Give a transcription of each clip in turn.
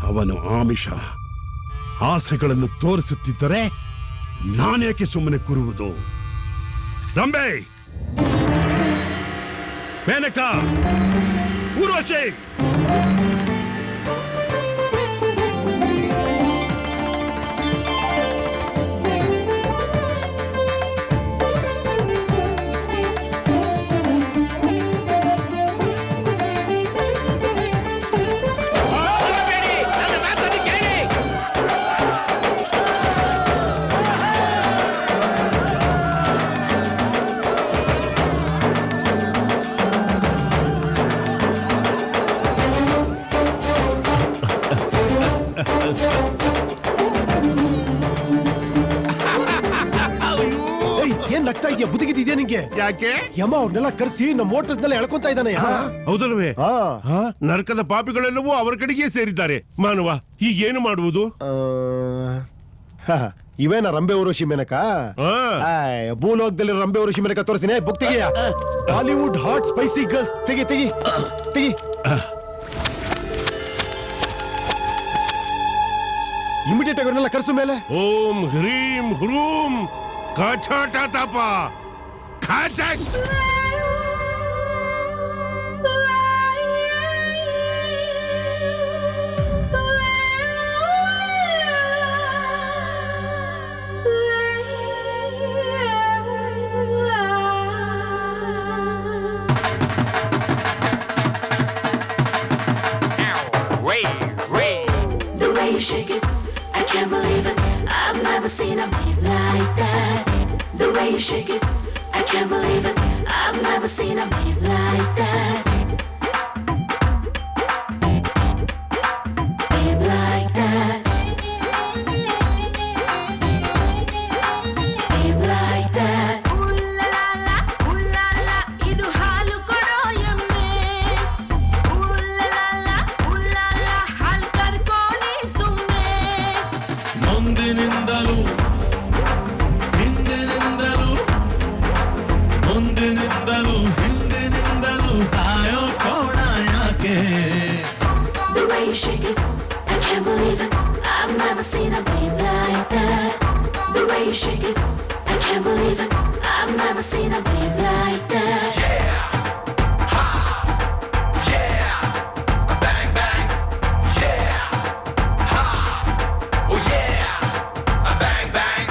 ಅವನು ಆಮಿಷ ಆಸೆಗಳನ್ನು ತೋರಿಸುತ್ತಿದ್ದರೆ ನಾನೇಕೆ ಸುಮ್ಮನೆ ಕೂರುವುದು? ರಂಬೆ, ಮೇನಕ, ಊರ್ವಶಿ, ಬುದ್ಧಿಗಿದ್ಯಾ ನಿಂಗೆ? ಯಾಕೆ? ಯಮ ಅವ್ರನ್ನೆಲ್ಲ ಕರೆಸಿ ನಮ್ಮ ಮೋಟರ್ಸ್ನೆಲ್ಲ ಎಳ್ಕೊಂತ ಇದ್ದಾನೆ. ಹೌದಲ್ವೇ? ನರಕದ ಪಾಪಿಗಳೆಲ್ಲವೂ ಅವರ ಕಡೆಗೆ ಸೇರಿದ್ದಾರೆ. ಮಾನವ ಈಗೇನು ಮಾಡುವುದು? ಇವೇನ ರಂಬೆ ಊರ್ವಶಿ ಮೇನಕ? ಭೂಲೋಕದಲ್ಲಿ ರಂಬೆ ಊರ್ವಶಿ ಮೇನಕ ತೋರಿಸ್ತೀನಿ. ಬುಕ್ ತೆಗಿಯ. ಹಾಲಿವುಡ್ ಹಾಟ್ ಸ್ಪೈಸಿ ಗರ್ಲ್ಸ್ ತೆಗಿ ತೆಗಿ ತೆಗಿ. ಇಮಿಡಿಯೇಟ್ ಆಗಿ ಅವ್ರನ್ನೆಲ್ಲ ಕರೆಸು ಮೇಲೆ. ಓಂ ಹ್ರೀಂ ಹ್ರೂಂ ಕಾಚಾಟ ತಾಪ ಕಾಚಾಟ. You shake it, I can't believe it. I've never seen a man like that. The way you shake it, I can't believe it. I've never seen a man like that. Man like that. Man like that. Ooh la la la, ooh la la, idu halu kodo yamme. Ooh la la la, ooh la la, hal karkoni sumne. ಮುಂದಿನಿಂದಲೂ ಹಿಂದಿನಿಂದಲೂ ಮುಂದಿನಿಂದಲೂ ಹಿಂದಿನಿಂದಲೂ ಕಾಯೋ ಕೋಣ ಯಾಕೆ? The way you shake it, I can't believe it. I've never seen a babe like that. The way you shake it, I can't believe it. I've never seen a babe like that. Yeah, ha, yeah, bang bang, yeah, ha, oh yeah, bang bang.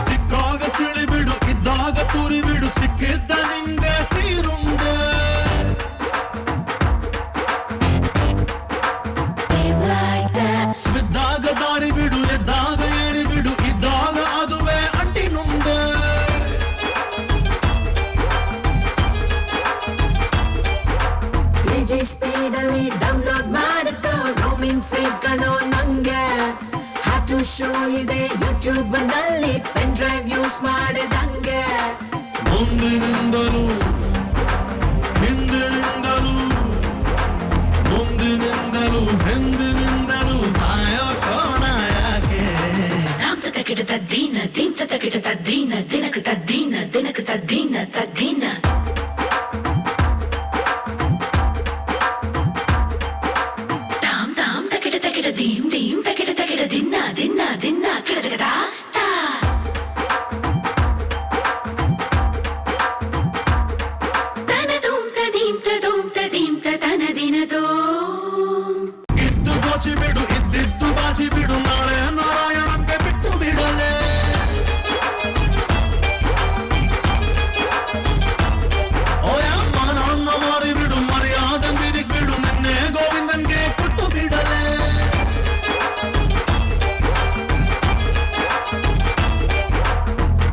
ಸಿಕ್ಕಾಗ ಸಿಳಿಬಿಡು, ಇದ್ದಾಗ ತುರಿಬಿಡು, ಸಿಕ್ಕಿದ್ದ ನಿಂಗೆ ಸೀರುಂಡೆ. Babe like that. ಸ್ವಿದ್ದಾಗ ದಾರಿ ಬಿಡು, ಎದ್ದಾಗ ಏರಿ ಬಿಡು, ಇದ್ದಾಗ ಅದುವೇ ಅಂಟಿನುಂಡೆ. DJ speed ಅಲ್ಲಿ ಡೌನ್ಲೋಡ್ ಮಾಡಿಕೋ, roaming free ಕಣೋ ನಂಗೆ. How to show ಇದೆ YouTube ನಲ್ಲಿ ಪೆನ್ ಡ್ರೈವ್ ಯೂಸ್ ಮಾಡಿದಂಗೆ. ಮುಂದಿನಿಂದಲೂ ಹಿಂದಿನಿಂದಲೂ ಮುಂದಿನಿಂದಲೂ ಹಿಂದಿನಿಂದಲೂ ಕಾಯೋ ಕೋಣ ಯಾಕೆ? ಧಾಮ್ ತಗಿಡ ತದ್ದೀನ, ದೀನ್ ತಗಿಡ ತದ್ದೀನ, ದಿನಕ ತದ್ದೀನ, ದಿನಕ ತದ್ದೀನ ತದ್ದೀನ. ಧಾಮ್ ಧಾಮ್ ತಗಿಡ ತಗಿಡ ದೀಮ್ ದೀಮ್ ತಗಿಡ ತಗಿಡ ದಿನ ದಿನ ದಿನ ಕಿಡದಗದ ಸಾ. ತನ ದೂಮ್ ತ ದೀಮ್ ತ ದೂಮ್ ತ ದೀಮ್ ತ ತನ ದಿನ ದೂಮ್. ಇದ್ದು ದೋಚಿ ಬಿಡು, ಇದ್ದಿದ್ದು ಬಾಚಿ ಬಿಡು, ನಾಳೆ ನಾರಾಯಣಂಗೆ ಬಿಟ್ಟು ಬಿಡಲೇ. ಓಯಮ್ಮ ನನ್ನ ಮಾರಿ ಬಿಡು, ಮರ್ಯಾದೆ ಮೀರಿಗ್ ಬಿಡು, ನಿನ್ನೆ ಗೋವಿಂದನ್ಗೆ ಕೊಟ್ಟು ಬಿಡಲೇ.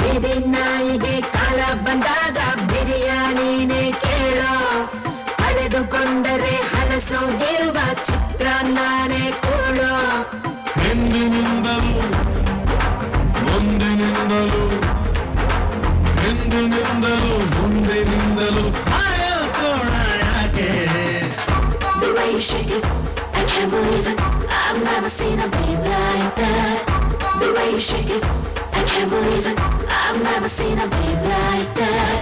ಬೀದಿ ನಾಯಿಗೆ ಕಾಲ ಬಂದಾಗ ಬಿರಿಯಾನಿನೇ ಕೇಳೋ, ಕಳೆದುಕೊಂಡರೆ ಹಳಸೋಗಿರುವ ಚಿತ್ರಾನ್ನನೇ ಕೂಡೋ. ಹಿಂದಿನಿಂದಲೂ ಮುಂದಿನಿಂದಲೂ ಹಿಂದಿನಿಂದಲೂ ಮುಂದಿನಿಂದಲೂ ಕಾಯೋ ಕೋಣ ಯಾಕೆ? The way you shake it, I can't believe it. I've never seen a babe like that. The way you shake it, I can't believe it. I've never seen a babe like that.